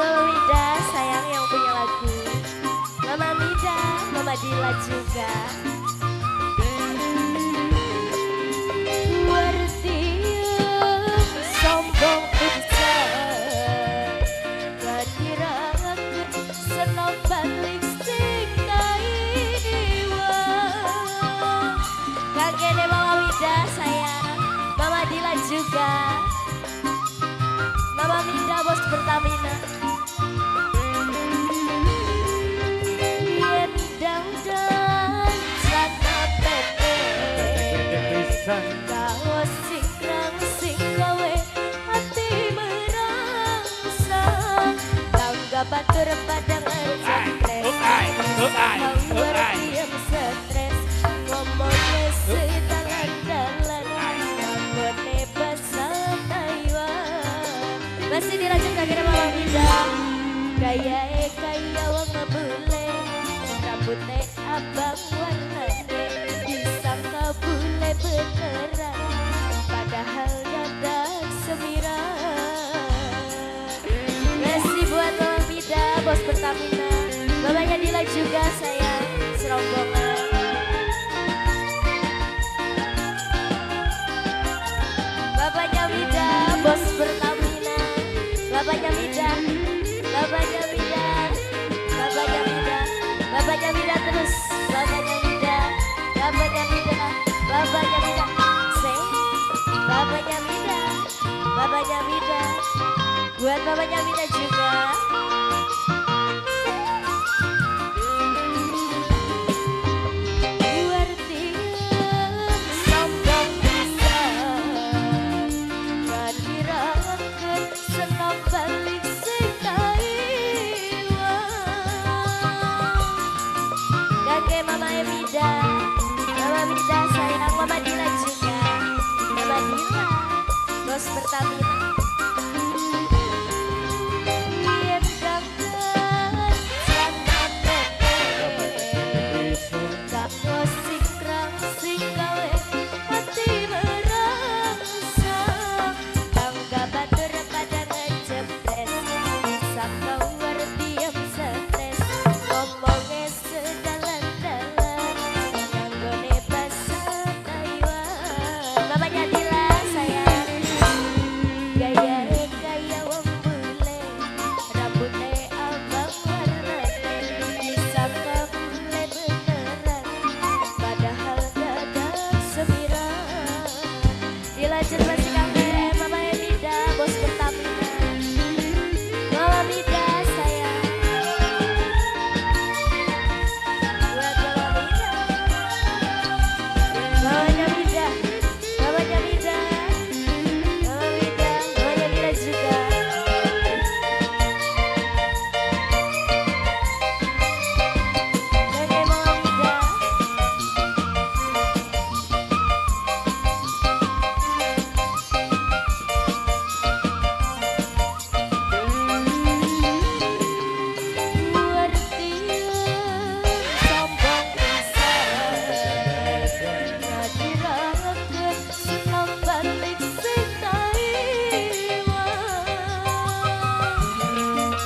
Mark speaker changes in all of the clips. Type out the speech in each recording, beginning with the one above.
Speaker 1: Mama Mida sayang yang punya lagu. Mama Mida, Mama Dila juga. Sombong bisa ngadirakeun senop balik sing kaiwa. Kagene Mama Mida sayang, Mama Dila juga. Mama Mida bos Pertamina. Yen dangdan sana pepe kaos sikrang sing gawe hati merangsang. Tangga batur padangan jepres power diam stres ngomongnya sedalan-dalan ngomongnya bahasa Taiwan. Masih dilanjutkan kira Mama Mida. Kaya wong ngebule rambutnya abang warnanya disangka bule beneran padahal dadak semiran. Kasih buat Mama Mida bos Pertamina. Mamanya Dila juga sayang serombongan. Bapaknya Mida bos Pertamina. Bapaknya Mida. Bapaknya Mida. Bapaknya Mida. Bapaknya Mida terus. Bapaknya Mida. Bapaknya Mida. Bapaknya Mida. Say. Bapaknya Mida. Bapaknya Mida. Buat bapaknya Mida juga. Sombong bisa ngadirakeun senop balik sing kaiwa. Kakek Mama Mida. Mama Mida sayang Mama Dila juga. Mama Dila bos Pertamina. Dilanjut masih kakek Mama Mida bos Pertamina. Mama Mida sayang buat Mama Mida. Mamanya Mida. Mamanya Mida. Mama Mida. Mamanya Dila juga. Kakek Mama Mida.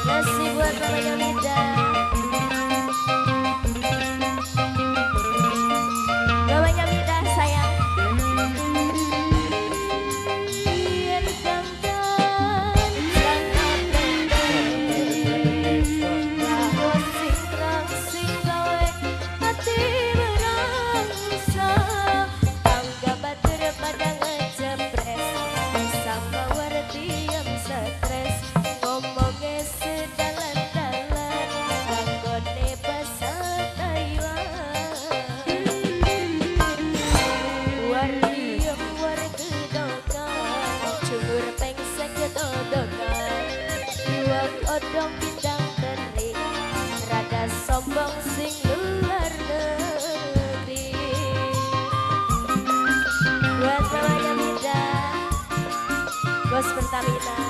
Speaker 1: Kasih buat mamanya Mida. Mamanya Mida sayang. Yen dangdan sana pepe kaos sikrang sing gawe hati merangsang. Tangga batur padangan jepres disangka war diam stres ngomongnya sedalan-dalan nganggone bahasa Taiwan. War diam war kedokan cumur pengsek kedodokan uang odong bidang teri rada sombong sing luar negeri. Buat mamanya Mida bos Pertamina.